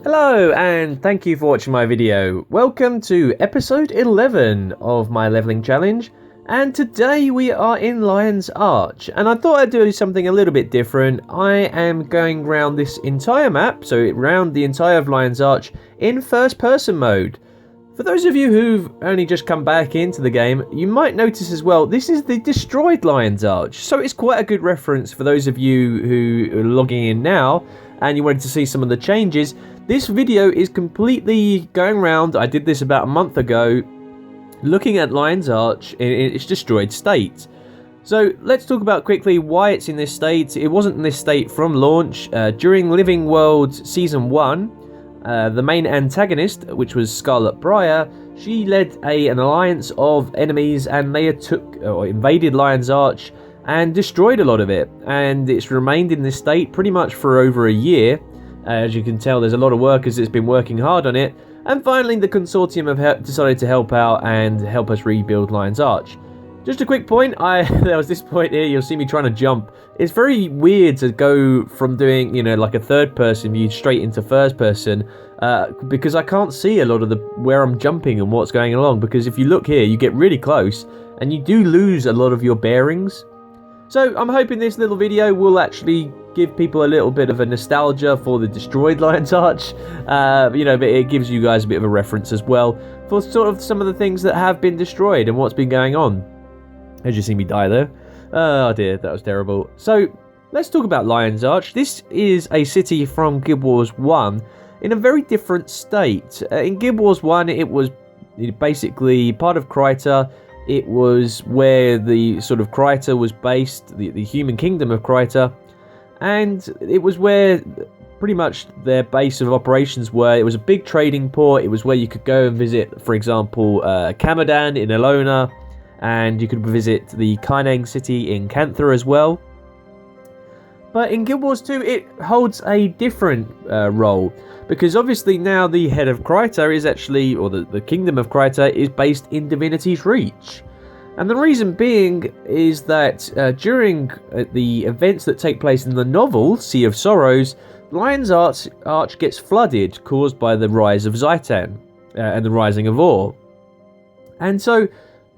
Hello and thank you for watching my video. Welcome to episode 11 of my leveling challenge, and today we are in Lion's Arch, and I thought I'd do something a little bit different. I am going round this entire map, so round the entire of Lion's Arch in first person mode. For those of you who've only just come back into the game, you might notice as well, this is the destroyed Lion's Arch, so it's quite a good reference for those of you who are logging in now and you wanted to see some of the changes. This video is completely going around. I did this about a month ago, looking at Lion's Arch in its destroyed state. So let's talk about quickly why it's in this state. It wasn't in this state from launch. During Living World Season 1, the main antagonist, which was Scarlet Briar, she led an alliance of enemies, and they invaded Lion's Arch and destroyed a lot of it, and it's remained in this state pretty much for over a year. As you can tell, there's a lot of workers that's been working hard on it, and finally the consortium have decided to help out and help us rebuild Lion's Arch. Just a quick point, there was this point here, you'll see me trying to jump. It's very weird to go from doing, like a third person view straight into first person, because I can't see a lot of where I'm jumping and what's going along, because if you look here, you get really close, and you do lose a lot of your bearings. So I'm hoping this little video will actually give people a little bit of a nostalgia for the destroyed Lion's Arch, but it gives you guys a bit of a reference as well for sort of some of the things that have been destroyed and what's been going on. As you see me die there. Oh dear, that was terrible. So let's talk about Lion's Arch. This is a city from Guild Wars 1 in a very different state. In Guild Wars 1, it was basically part of Kryta. It was where the sort of Kryta was based, the human kingdom of Kryta, and it was where pretty much their base of operations were. It was a big trading port. It was where you could go and visit, for example, Kamadan in Elona, and you could visit the Kaineng city in Cantha as well. But in Guild Wars 2, it holds a different role, because obviously now the head of Kryta is actually, or the kingdom of Kryta is based in Divinity's Reach. And the reason being is that during the events that take place in the novel, Sea of Sorrows, Lion's Arch gets flooded, caused by the rise of Zaitan and the rising of Ore. And so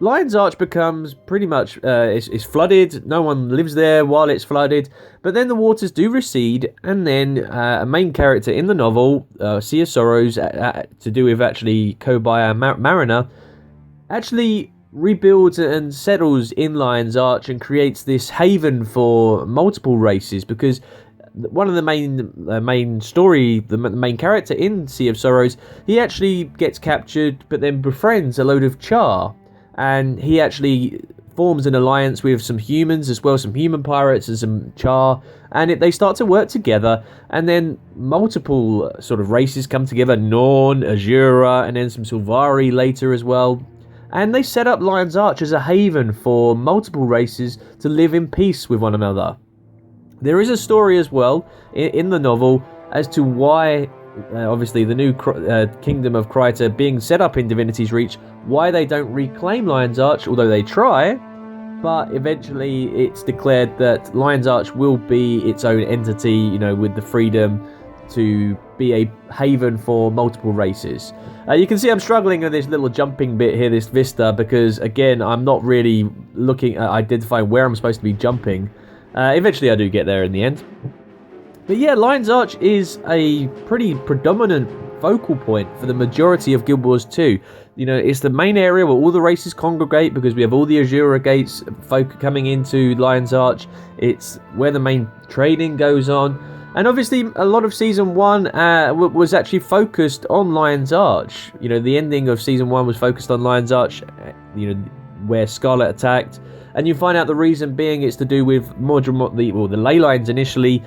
Lion's Arch becomes pretty much, it's flooded, no one lives there while it's flooded, but then the waters do recede, and then a main character in the novel, Sea of Sorrows, to do with actually Kobaya Mariner, actually rebuilds and settles in Lion's Arch and creates this haven for multiple races, because one of the main story, the main character in Sea of Sorrows, he actually gets captured, but then befriends a load of Char. And he actually forms an alliance with some humans as well, some human pirates and some Char, and they start to work together, and then multiple sort of races come together, Norn, Azura, and then some Sylvari later as well. And they set up Lion's Arch as a haven for multiple races to live in peace with one another. There is a story as well in the novel as to why, obviously the new kingdom of Kryta being set up in Divinity's Reach, why they don't reclaim Lion's Arch, although they try, but eventually it's declared that Lion's Arch will be its own entity, with the freedom to be a haven for multiple races. You can see I'm struggling with this little jumping bit here, this vista, because again, I'm not really looking at identifying where I'm supposed to be jumping. Eventually I do get there in the end. But yeah, Lion's Arch is a pretty predominant focal point for the majority of Guild Wars 2. It's the main area where all the races congregate, because we have all the Azura gates coming into Lion's Arch. It's where the main trading goes on. And obviously, a lot of Season 1 was actually focused on Lion's Arch. The ending of Season 1 was focused on Lion's Arch, where Scarlet attacked. And you find out the reason being it's to do with the ley lines initially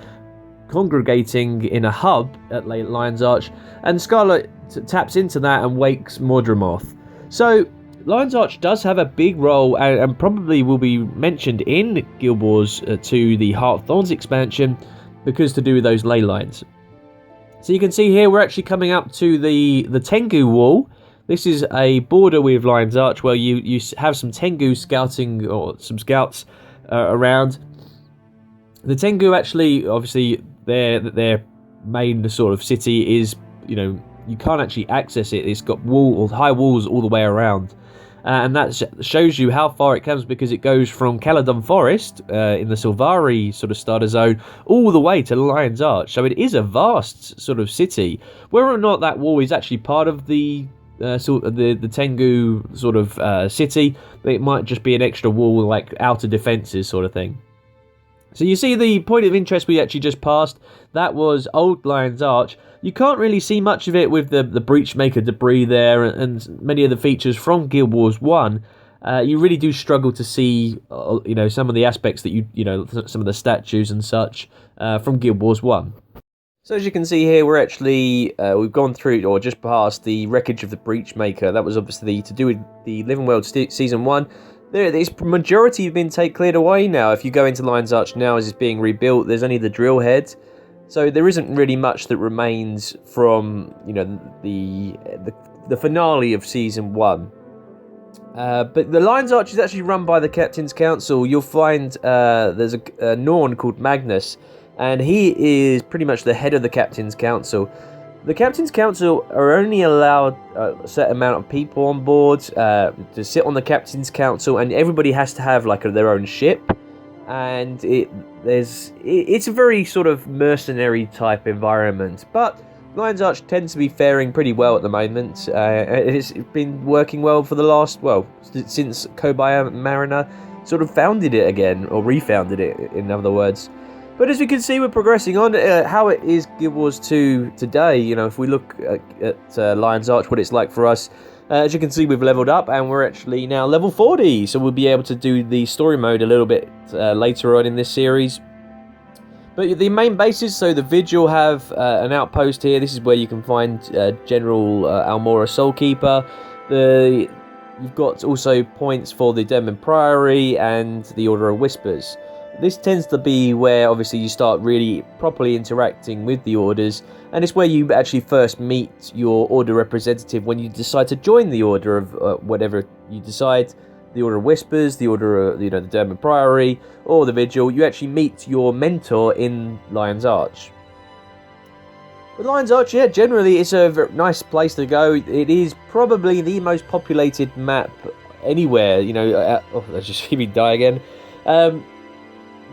congregating in a hub at Lion's Arch, and Scarlet taps into that and wakes Mordramoth. So Lion's Arch does have a big role, and probably will be mentioned in Guild Wars 2, the Heart of Thorns expansion, because to do with those ley lines. So you can see here we're actually coming up to the Tengu wall. This is a border with Lion's Arch where you have some Tengu scouting, or some scouts around. The Tengu actually, obviously, their main sort of city is you can't actually access it. It's got high walls all the way around. And that shows you how far it comes, because it goes from Caledon Forest in the Silvari sort of starter zone all the way to Lion's Arch. So it is a vast sort of city. Whether or not that wall is actually part of the Tengu sort of city, it might just be an extra wall, like outer defences sort of thing. So you see the point of interest we actually just passed. That was Old Lion's Arch. You can't really see much of it with the Breachmaker debris there and many of the features from Guild Wars 1. You really do struggle to see, some of the aspects that some of the statues and such from Guild Wars 1. So as you can see here, we're actually, we've gone through, or just past, the wreckage of the Breachmaker. That was obviously to do with the Living World Season 1. This majority have been cleared away now. If you go into Lion's Arch now as it's being rebuilt, there's only the drill head. So there isn't really much that remains from, the finale of Season 1. But the Lion's Arch is actually run by the Captain's Council. You'll find there's a Norn called Magnus, and he is pretty much the head of the Captain's Council. The Captain's Council are only allowed a certain amount of people on board to sit on the Captain's Council, and everybody has to have their own ship. And it's a very sort of mercenary type environment, but Lion's Arch tends to be faring pretty well at the moment. It's been working well for the last, since Kobai Mariner sort of founded it again, or refounded it, in other words. But as we can see, we're progressing on. How it is Guild Wars 2 today, if we look at Lion's Arch, what it's like for us. As you can see, we've leveled up, and we're actually now level 40, so we'll be able to do the story mode a little bit later on in this series. But the main bases, so the Vigil have an outpost here. This is where you can find General Almora Soulkeeper. You've got also points for the Demon Priory and the Order of Whispers. This tends to be where, obviously, you start really properly interacting with the orders, and it's where you actually first meet your order representative when you decide to join the order of whatever you decide. The Order of Whispers, the Order of, the Demon Priory, or the Vigil. You actually meet your mentor in Lion's Arch. But Lion's Arch, yeah, generally it's a very nice place to go. It is probably the most populated map anywhere. Let's just see me die again.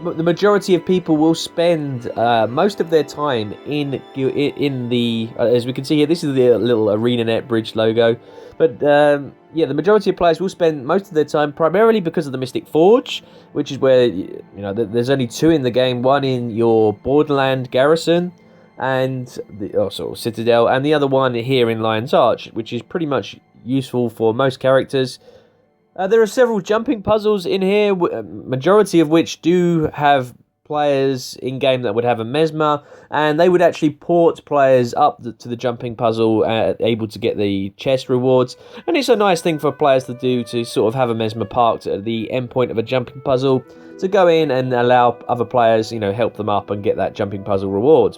The majority of people will spend most of their time in the, as we can see here, this is the little ArenaNet bridge logo. But the majority of players will spend most of their time primarily because of the Mystic Forge, which is where there's only two in the game. One in your Borderland garrison and the Citadel, and the other one here in Lion's Arch, which is pretty much useful for most characters. There are several jumping puzzles in here, majority of which do have players in-game that would have a Mesmer, and they would actually port players up to the jumping puzzle, able to get the chest rewards. And it's a nice thing for players to do, to sort of have a Mesmer parked at the endpoint of a jumping puzzle, to go in and allow other players, help them up and get that jumping puzzle reward.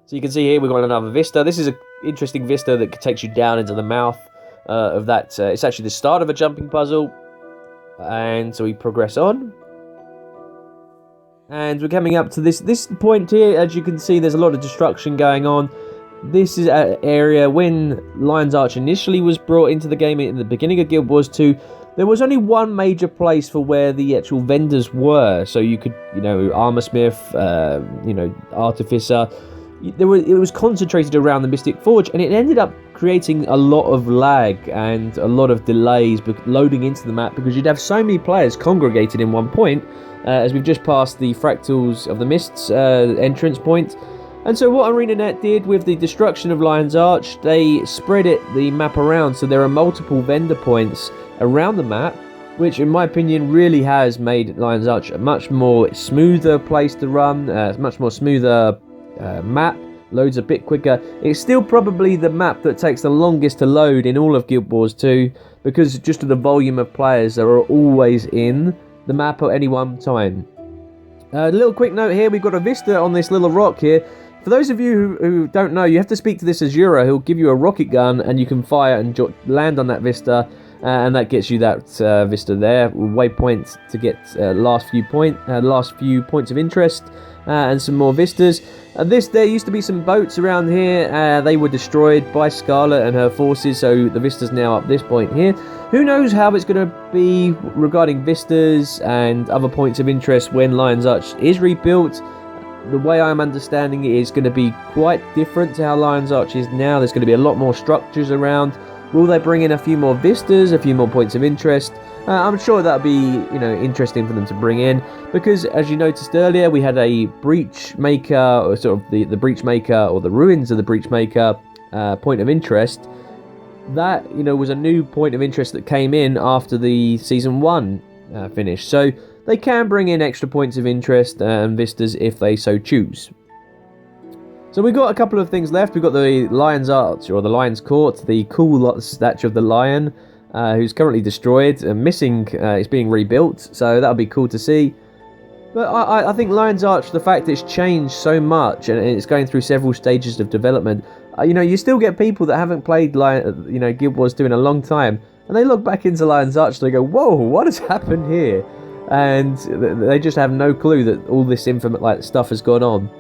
So you can see here we've got another vista. This is an interesting vista that takes you down into the mouth of that. It's actually the start of a jumping puzzle, and so we progress on, and we're coming up to this point here. As you can see, there's a lot of destruction going on. This is an area when Lion's Arch initially was brought into the game in the beginning of Guild Wars 2. There was only one major place for where the actual vendors were, so you could, armorsmith, artificer. It was concentrated around the Mystic Forge, and it ended up creating a lot of lag and a lot of delays loading into the map, because you'd have so many players congregated in one point, as we've just passed the Fractals of the Mists entrance point. And so what ArenaNet did with the destruction of Lion's Arch, they spread the map around, so there are multiple vendor points around the map, which in my opinion really has made Lion's Arch a much more smoother place to run, much more smoother map, loads a bit quicker. It's still probably the map that takes the longest to load in all of Guild Wars 2, because just of the volume of players that are always in the map at any one time. A little quick note here, we've got a vista on this little rock here. For those of you who don't know, you have to speak to this Azura, who'll give you a rocket gun, and you can fire and land on that vista. and that gets you that vista there. Waypoint to get last few points of interest, and some more vistas. There used to be some boats around here. They were destroyed by Scarlet and her forces, so the vista's now up this point here. Who knows how it's going to be regarding vistas and other points of interest when Lion's Arch is rebuilt. The way I'm understanding it is going to be quite different to how Lion's Arch is now. There's going to be a lot more structures around. Will they bring in a few more vistas, a few more points of interest? I'm sure that'll be, interesting for them to bring in, because as you noticed earlier, we had a breach maker, or sort of the breach maker, or the ruins of the breach maker point of interest. That, was a new point of interest that came in after the Season 1 finished. So they can bring in extra points of interest and vistas if they so choose. So we've got a couple of things left. We've got the Lion's Arch, or the Lion's Court, the cool statue of the lion, who's currently destroyed and missing. It's being rebuilt, so that'll be cool to see. But I think Lion's Arch, the fact that it's changed so much and it's going through several stages of development, you still get people that haven't played Guild Wars 2 in a long time, and they look back into Lion's Arch and they go, "Whoa, what has happened here?" And they just have no clue that all this stuff has gone on.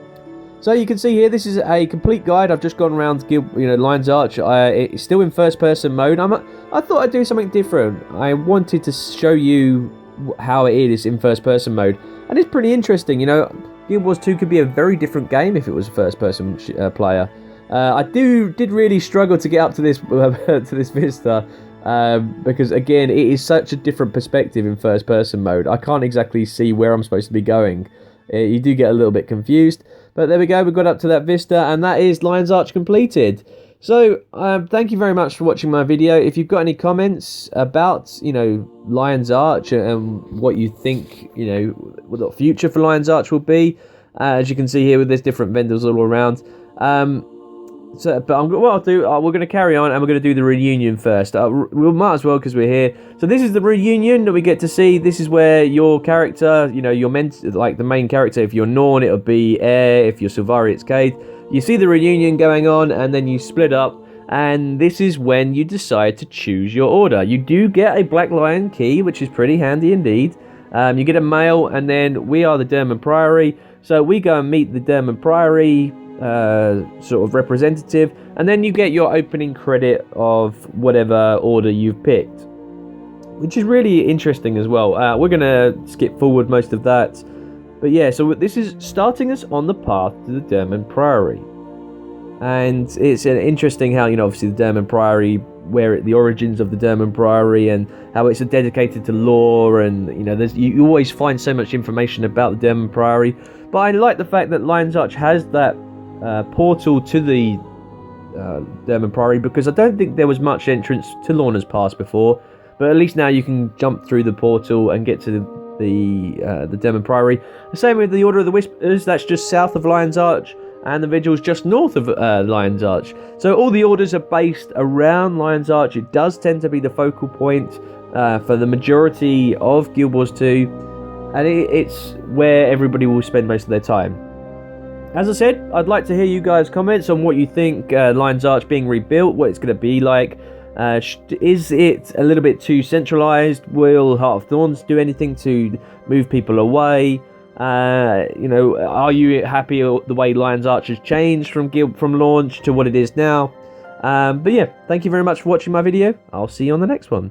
So you can see here, this is a complete guide. I've just gone around Lion's Arch. It's still in first-person mode. I thought I'd do something different. I wanted to show you how it is in first-person mode, and it's pretty interesting. Guild Wars 2 could be a very different game if it was a first-person player. I did really struggle to get up to this to this vista, because again, it is such a different perspective in first-person mode. I can't exactly see where I'm supposed to be going. You do get a little bit confused. But there we go, we got up to that vista, and that is Lion's Arch completed. So, thank you very much for watching my video. If you've got any comments about, Lion's Arch and what you think, what the future for Lion's Arch will be, as you can see here with there's different vendors all around. What I'll do, we're going to carry on, and we're going to do the reunion first. We might as well, because we're here. So this is the reunion that we get to see. This is where your character, you're meant, like the main character, if you're Norn, it'll be Air. If you're Sylvari, it's Cade. You see the reunion going on, and then you split up, and this is when you decide to choose your order. You do get a Black Lion key, which is pretty handy indeed. You get a mail, and then we are the Derman Priory. So we go and meet the Derman Priory sort of representative, and then you get your opening credit of whatever order you've picked, which is really interesting as well. We're gonna skip forward most of that, but yeah, so this is starting us on the path to the Derman Priory, and it's interesting how obviously the Derman Priory, the origins of the Derman Priory, and how it's dedicated to lore, and you always find so much information about the Derman Priory. But I like the fact that Lion's Arch has that portal to the Derman Priory, because I don't think there was much entrance to Lorna's Pass before, but at least now you can jump through the portal and get to the Derman Priory. The same with the Order of the Whispers, that's just south of Lion's Arch, and the Vigil's just north of Lion's Arch. So all the orders are based around Lion's Arch. It does tend to be the focal point for the majority of Guild Wars 2, and it's where everybody will spend most of their time. As I said, I'd like to hear you guys' comments on what you think Lion's Arch being rebuilt, what it's going to be like. Is it a little bit too centralized? Will Heart of Thorns do anything to move people away? Are you happy the way Lion's Arch has changed from launch to what it is now? But yeah, thank you very much for watching my video. I'll see you on the next one.